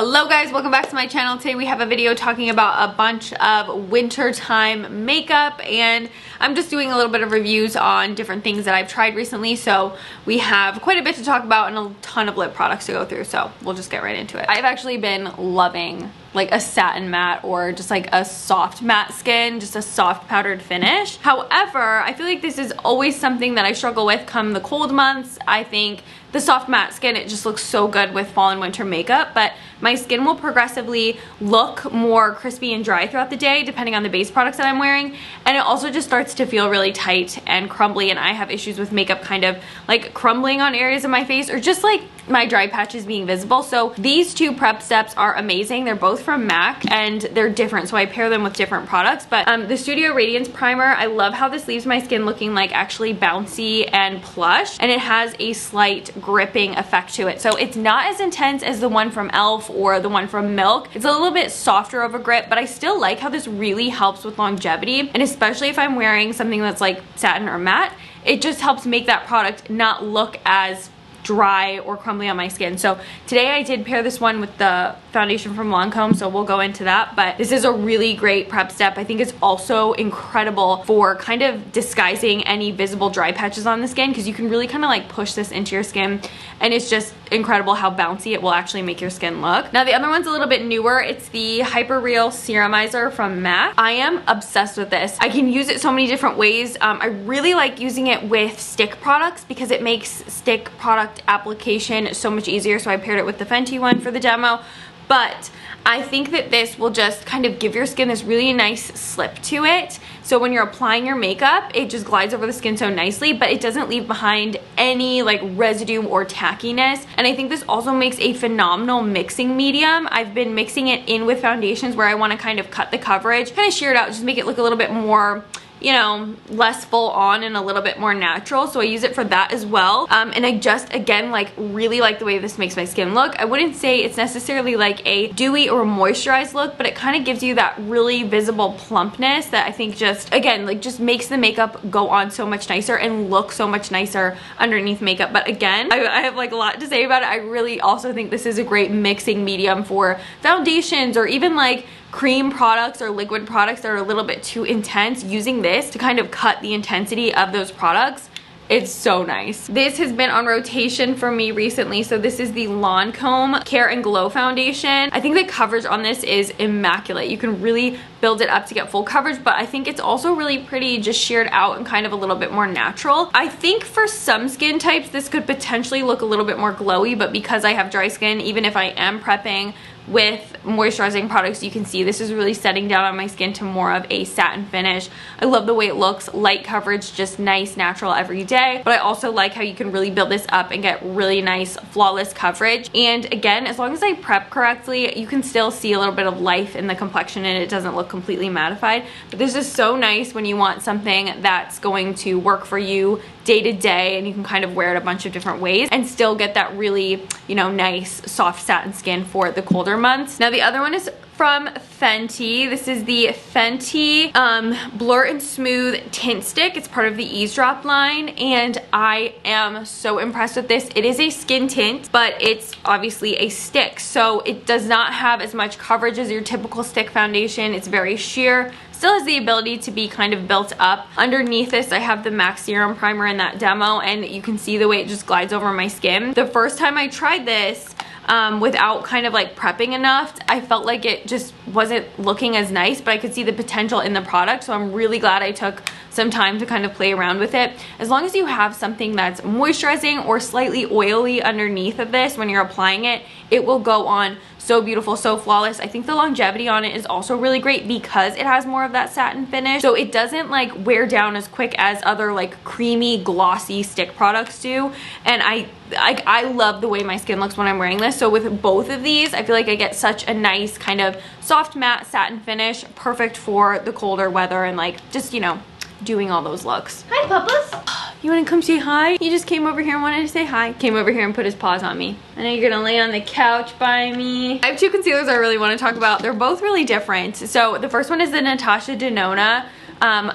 Hello guys, welcome back to my channel. Today we have a video talking about a bunch of wintertime makeup, and I'm just doing a little bit of reviews on different things that I've tried recently. So we have quite a bit to talk about and a ton of lip products to go through, so we'll just get right into it. I've actually been loving like a satin matte or just like a soft matte skin, just a soft powdered finish. However, I feel like this is always something that I struggle with come the cold months. I think the soft matte skin, it just looks so good with fall and winter makeup, but my skin will progressively look more crispy and dry throughout the day depending on the base products that I'm wearing, and it also just starts to feel really tight and crumbly, and I have issues with makeup kind of like crumbling on areas of my face or just like my dry patches being visible. So these two prep steps are amazing. They're both from MAC and they're different, so I pair them with different products. But the Studio Radiance Primer, I love how this leaves my skin looking like actually bouncy and plush, and it has a slight gripping effect to it. So it's not as intense as the one from e.l.f. or the one from Milk. It's a little bit softer of a grip, but I still like how this really helps with longevity, and especially if I'm wearing something that's like satin or matte, it just helps make that product not look as dry or crumbly on my skin. So today I did pair this one with the foundation from Lancome, so we'll go into that, but this is a really great prep step. I think it's also incredible for kind of disguising any visible dry patches on the skin, because you can really kind of like push this into your skin, and it's just incredible how bouncy it will actually make your skin look. Now the other one's a little bit newer. It's the Hyper Real Serumizer from MAC. I am obsessed with this. I can use it so many different ways. I really like using it with stick products because it makes stick product application so much easier, so I paired it with the Fenty one for the demo. But I think that this will just kind of give your skin this really nice slip to it. So when you're applying your makeup, it just glides over the skin so nicely, but it doesn't leave behind any like residue or tackiness. And I think this also makes a phenomenal mixing medium. I've been mixing it in with foundations where I want to kind of cut the coverage, kind of shear it out, just make it look a little bit more, you know, less full on and a little bit more natural. So I use it for that as well. And I just, again, like really like the way this makes my skin look. I wouldn't say it's necessarily like a dewy or moisturized look, but it kind of gives you that really visible plumpness that I think just, again, like just makes the makeup go on so much nicer and look so much nicer underneath makeup. But again, I have like a lot to say about it. I really also think this is a great mixing medium for foundations or even like cream products or liquid products that are a little bit too intense. Using this to kind of cut the intensity of those products, it's so nice. This has been on rotation for me recently. So this is the Lancome Care and Glow Foundation. I think the coverage on this is immaculate. You can really build it up to get full coverage, but I think it's also really pretty just sheared out and kind of a little bit more natural. I think for some skin types this could potentially look a little bit more glowy, but because I have dry skin, even if I am prepping with moisturizing products, you can see this is really setting down on my skin to more of a satin finish. I love the way it looks, light coverage, just nice, natural every day. But I also like how you can really build this up and get really nice, flawless coverage. And again, as long as I prep correctly, you can still see a little bit of life in the complexion and it doesn't look completely mattified. But this is so nice when you want something that's going to work for you day to day, and you can kind of wear it a bunch of different ways and still get that really, you know, nice soft satin skin for the colder months. Now the other one is from Fenty. This is the Fenty Blur and Smooth Tint Stick. It's part of the Eavesdrop line, and I am so impressed with this. It is a skin tint, but it's obviously a stick, so it does not have as much coverage as your typical stick foundation. It's very sheer. Still has the ability to be kind of built up. Underneath this, I have the MAC Serum Primer in that demo, and you can see the way it just glides over my skin. The first time I tried this, without kind of like prepping enough, I felt like it just wasn't looking as nice, but I could see the potential in the product, so I'm really glad I took some time to kind of play around with it. As long as you have something that's moisturizing or slightly oily underneath of this when you're applying it, it will go on so beautiful, so flawless. I think the longevity on it is also really great because it has more of that satin finish, so it doesn't like wear down as quick as other like creamy glossy stick products do. And I love the way my skin looks when I'm wearing this. So with both of these, I feel like I get such a nice kind of soft matte satin finish, perfect for the colder weather and like just, you know, doing all those looks. Hi, Puppas. You wanna come say hi? He just came over here and wanted to say hi. Came over here and put his paws on me. I know you're gonna lay on the couch by me. I have two concealers I really wanna talk about. They're both really different. So the first one is the Natasha Denona, the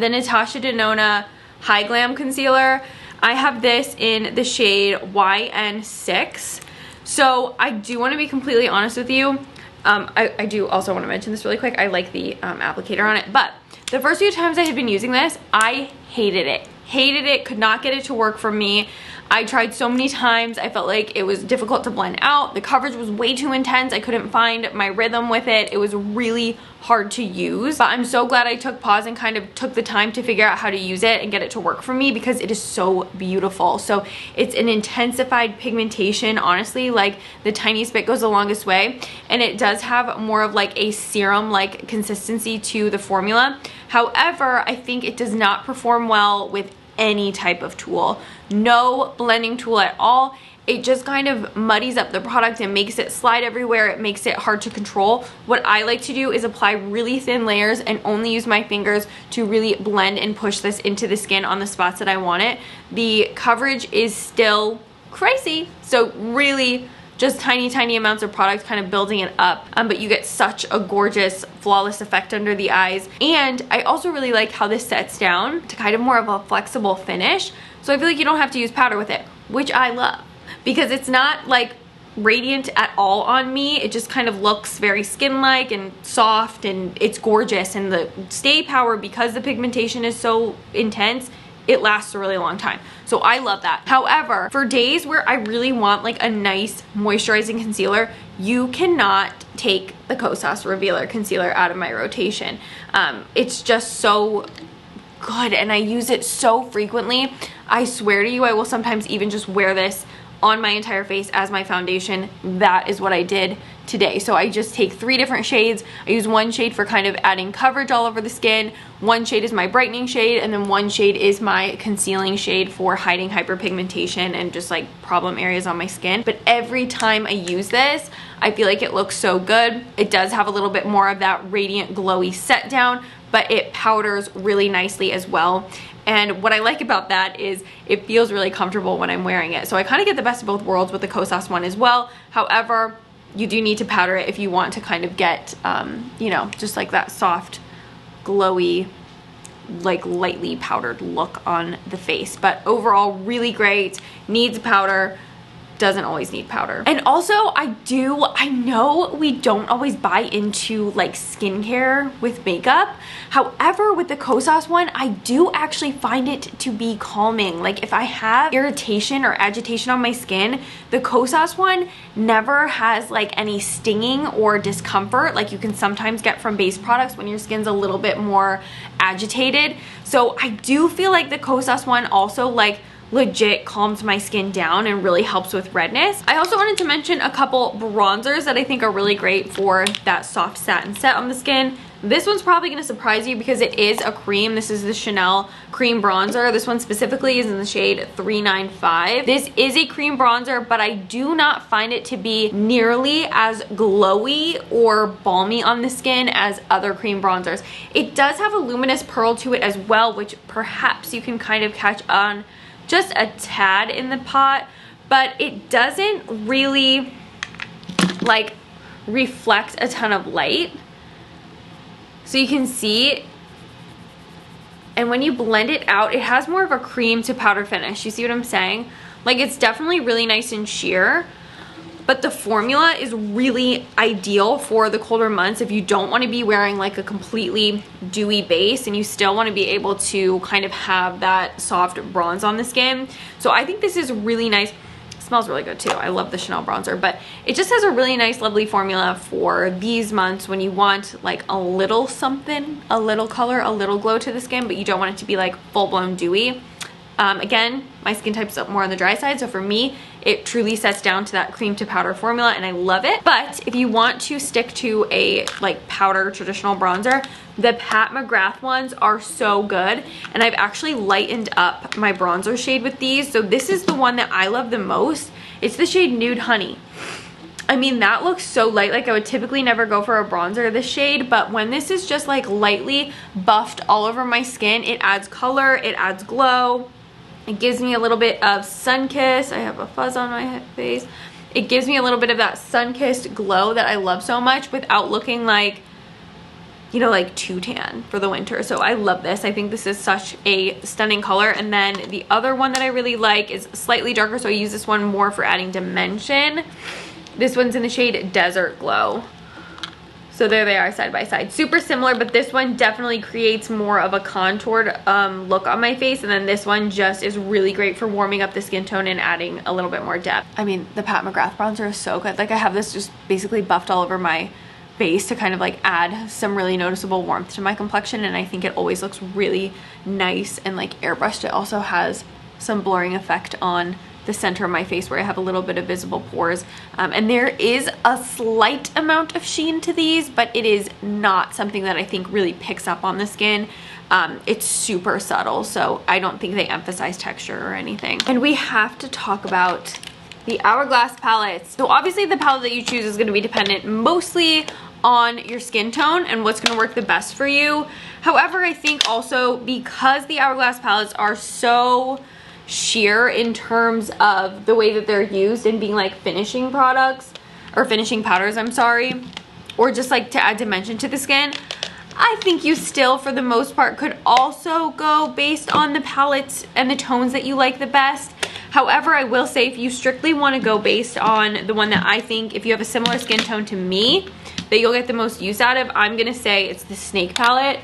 Natasha Denona High Glam Concealer. I have this in the shade YN6. So I do want to be completely honest with you. I do also want to mention this really quick. I like the applicator on it, but the first few times I had been using this, I hated it. Hated it, could not get it to work for me. I tried so many times. I felt like it was difficult to blend out. The coverage was way too intense. I couldn't find my rhythm with it. It was really hard to use. But I'm so glad I took pause and kind of took the time to figure out how to use it and get it to work for me, because it is so beautiful. So it's an intensified pigmentation. Honestly, like the tiniest bit goes the longest way. And it does have more of like a serum-like consistency to the formula. However, I think it does not perform well with any type of tool. No blending tool at all. It just kind of muddies up the product and makes it slide everywhere. It makes it hard to control. What I like to do is apply really thin layers and only use my fingers to really blend and push this into the skin on the spots that I want it. The coverage is still crazy, so really just tiny amounts of product kind of building it up, but you get such a gorgeous, flawless effect under the eyes. And I also really like how this sets down to kind of more of a flexible finish. So I feel like you don't have to use powder with it, which I love, because it's not like radiant at all on me. It just kind of looks very skin-like and soft, and it's gorgeous. And the stay power, because the pigmentation is so intense, it lasts a really long time. So I love that. However, for days where I really want like a nice moisturizing concealer, you cannot take the Kosas Revealer Concealer out of my rotation. It's just so good, and I use it so frequently. I swear to you, I will sometimes even just wear this on my entire face as my foundation. That is what I did today. So I just take 3 different shades. I use one shade for kind of adding coverage all over the skin, one shade is my brightening shade, and then one shade is my concealing shade for hiding hyperpigmentation and just like problem areas on my skin. But every time I use this, I feel like it looks so good. It does have a little bit more of that radiant, glowy set down, but it powders really nicely as well. And what I like about that is it feels really comfortable when I'm wearing it. So I kind of get the best of both worlds with the Kosas one as well. However, you do need to powder it if you want to kind of get, you know, just like that soft, glowy, like lightly powdered look on the face. But overall, really great. Needs powder. Doesn't always need powder. And also I know we don't always buy into like skincare with makeup. However, with the Kosas one, I do actually find it to be calming. Like if I have irritation or agitation on my skin, the Kosas one never has like any stinging or discomfort like you can sometimes get from base products when your skin's a little bit more agitated. So I do feel like the Kosas one also like legit calms my skin down and really helps with redness. I also wanted to mention a couple bronzers that I think are really great for that soft satin set on the skin. This one's probably going to surprise you because it is a cream. This is the Chanel cream bronzer. This one specifically is in the shade 395. This is a cream bronzer, but I do not find it to be nearly as glowy or balmy on the skin as other cream bronzers. It does have a luminous pearl to it as well, which perhaps you can kind of catch on just a tad in the pot, but it doesn't really like reflect a ton of light. So you can see, and when you blend it out, it has more of a cream to powder finish. You see what I'm saying? Like it's definitely really nice and sheer, but the formula is really ideal for the colder months if you don't want to be wearing like a completely dewy base and you still want to be able to kind of have that soft bronze on the skin. So I think this is really nice. It smells really good too. I love the Chanel bronzer, but it just has a really nice, lovely formula for these months when you want like a little something, a little color, a little glow to the skin, but you don't want it to be like full-blown dewy. Again, my skin type's up more on the dry side, so for me, it truly sets down to that cream to powder formula and I love it. But if you want to stick to a like powder traditional bronzer, the Pat McGrath ones are so good, and I've actually lightened up my bronzer shade with these. So this is the one that I love the most. It's the shade Nude Honey. I mean, that looks so light. Like I would typically never go for a bronzer this shade, but when this is just like lightly buffed all over my skin, it adds color, it adds glow. It gives me a little bit of sun-kissed. I have a fuzz on my face. It gives me a little bit of that sun-kissed glow that I love so much without looking like you know, like too tan for the winter. So I love this. I think this is such a stunning color. And then the other one that I really like is slightly darker, so I use this one more for adding dimension. This one's in the shade Desert Glow. So there they are side by side. Super similar, but this one definitely creates more of a contoured look on my face. And then this one just is really great for warming up the skin tone and adding a little bit more depth. I mean, the Pat McGrath bronzer is so good. Like I have this just basically buffed all over my face to kind of like add some really noticeable warmth to my complexion. And I think it always looks really nice and like airbrushed. It also has some blurring effect on the center of my face where I have a little bit of visible pores, and there is a slight amount of sheen to these, but it is not something that I think really picks up on the skin. It's super subtle, so I don't think they emphasize texture or anything. And we have to talk about the Hourglass palettes. So obviously the palette that you choose is going to be dependent mostly on your skin tone and what's going to work the best for you. However, I think also because the Hourglass palettes are so sheer in terms of the way that they're used and being like finishing products or finishing powders, I'm sorry, or just like to add dimension to the skin, I think you still for the most part could also go based on the palettes and the tones that you like the best. However, I will say if you strictly want to go based on the one that I think, if you have a similar skin tone to me, that you'll get the most use out of, I'm gonna say it's the Snake palette.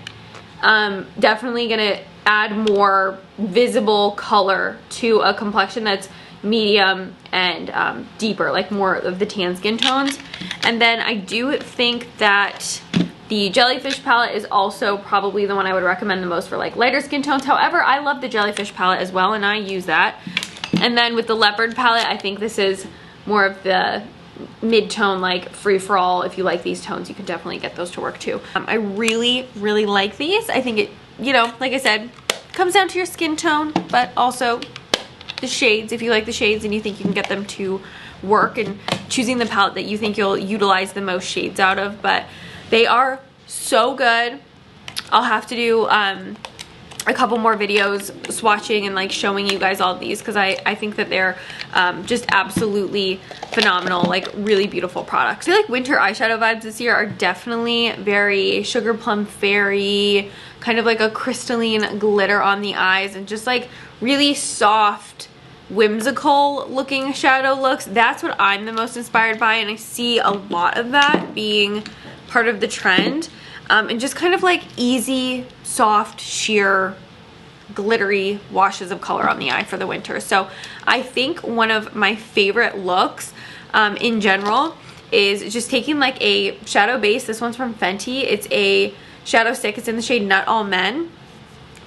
Definitely gonna add more visible color to a complexion that's medium and deeper, like more of the tan skin tones. And then I do think that the Jellyfish palette is also probably the one I would recommend the most for like lighter skin tones. However, I love the Jellyfish palette as well, and I use that. And then with the Leopard palette, I think this is more of the mid-tone, like free-for-all. If you like these tones, you can definitely get those to work too. I really, really like these. I think it, you know, like I said, comes down to your skin tone, but also the shades. If you like the shades and you think you can get them to work, and choosing the palette that you think you'll utilize the most shades out of. But they are so good. I'll have to do a couple more videos swatching and like showing you guys all of these, because I think that they're just absolutely phenomenal, like really beautiful products. I feel like winter eyeshadow vibes this year are definitely very Sugar Plum Fairy, kind of like a crystalline glitter on the eyes, and just like really soft, whimsical looking shadow looks. That's what I'm the most inspired by, and I see a lot of that being part of the trend. And just kind of like easy, soft, sheer, glittery washes of color on the eye for the winter. So I think one of my favorite looks in general is just taking like a shadow base. This one's from Fenty. It's a shadow stick. It's in the shade Not All Men.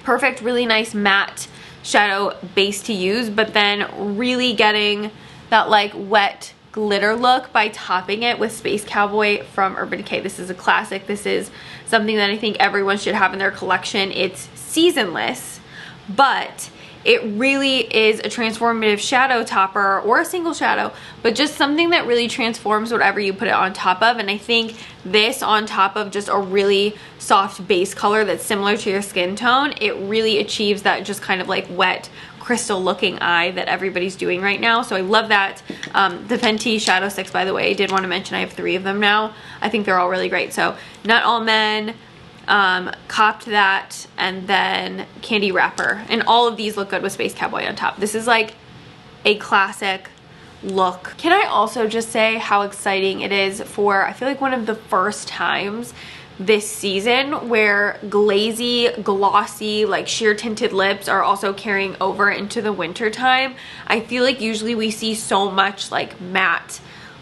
Perfect, really nice matte shadow base to use, but then really getting that like wet glitter look by topping it with Space Cowboy from Urban Decay. This is a classic. This is something that I think everyone should have in their collection. It's seasonless, but it really is a transformative shadow topper, or a single shadow, but just something that really transforms whatever you put it on top of. And I think this on top of just a really soft base color that's similar to your skin tone, it really achieves that just kind of like wet crystal looking eye that everybody's doing right now. So I love that. The Fenty shadow sticks, by the way, I did want to mention I have 3 of them now. I think they're all really great. So Not All Men, copped that, and then Candy Wrapper, and all of these look good with Space Cowboy on top. This is like a classic look. Can I also just say how exciting it is for, I feel like one of the first times this season where glazy, glossy, like sheer tinted lips are also carrying over into the winter time. I feel like usually we see so much like matte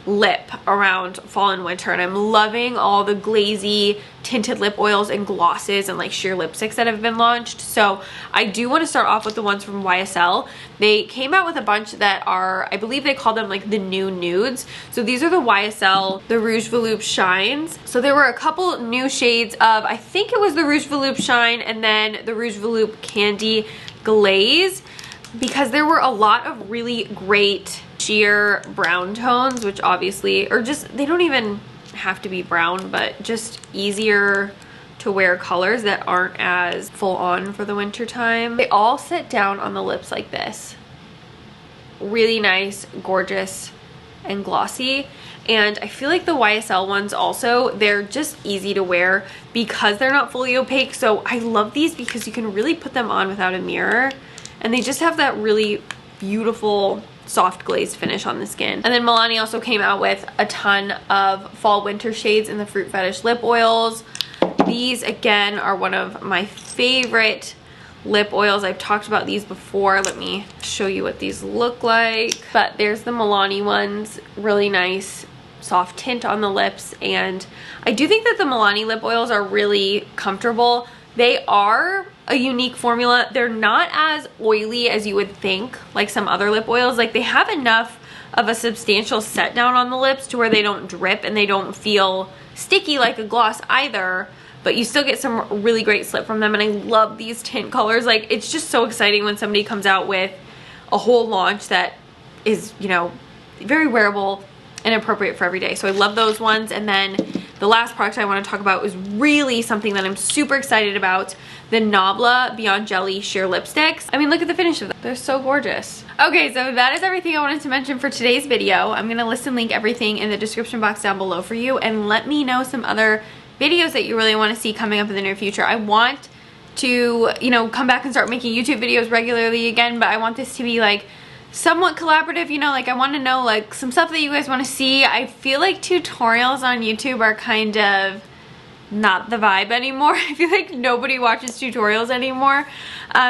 lip around fall and winter, and I'm loving all the glazy tinted lip oils and glosses and like sheer lipsticks that have been launched. So I do want to start off with the ones from YSL. They came out with a bunch that are, I believe they call them like the new nudes. So these are the YSL, the Rouge Volupte Shines. So there were a couple new shades of, I think it was the Rouge Volupte Shine and then the Rouge Volupte Candy Glaze, because there were a lot of really great sheer brown tones, which obviously, or just, they don't even have to be brown, but just easier to wear colors that aren't as full on for the winter time. They all sit down on the lips like this. Really nice, gorgeous, and glossy. And I feel like the YSL ones also, they're just easy to wear because they're not fully opaque. So I love these because you can really put them on without a mirror, and they just have that really beautiful soft glazed finish on the skin. And then Milani also came out with a ton of fall winter shades in the Fruit Fetish lip oils. These again are one of my favorite lip oils. I've talked about these before. Let me show you what these look like. But there's the Milani ones, really nice soft tint on the lips. And I do think that the Milani lip oils are really comfortable. They are a unique formula. They're not as oily as you would think, like some other lip oils. Like, they have enough of a substantial set down on the lips to where they don't drip and they don't feel sticky like a gloss either, but you still get some really great slip from them. And I love these tint colors. Like, it's just so exciting when somebody comes out with a whole launch that is, you know, very wearable and appropriate for every day. So I love those ones. And then the last product I want to talk about is really something that I'm super excited about, the Nabla Beyond Jelly Sheer Lipsticks. I mean, look at the finish of them. They're so gorgeous. Okay, so that is everything I wanted to mention for today's video. I'm going to list and link everything in the description box down below for you, and let me know some other videos that you really want to see coming up in the near future. I want to, you know, come back and start making YouTube videos regularly again, but I want this to be like somewhat collaborative, you know, like I want to know like some stuff that you guys want to see. I feel like tutorials on YouTube are kind of not the vibe anymore. I feel like nobody watches tutorials anymore.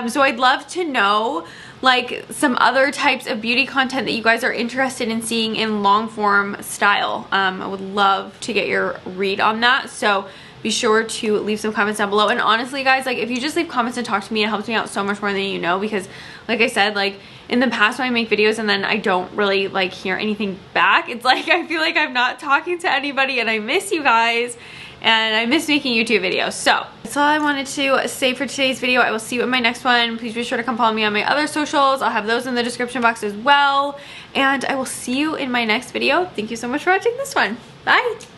So I'd love to know like some other types of beauty content that you guys are interested in seeing in long form style. I would love to get your read on that. So be sure to leave some comments down below. And honestly guys, like if you just leave comments and talk to me, it helps me out so much more than you know, because like I said, like in the past when I make videos and then I don't really like hear anything back, it's like I feel like I'm not talking to anybody, and I miss you guys and I miss making YouTube videos. So that's all I wanted to say for today's video. I will see you in my next one. Please be sure to come follow me on my other socials. I'll have those in the description box as well, and I will see you in my next video. Thank you so much for watching this one. Bye.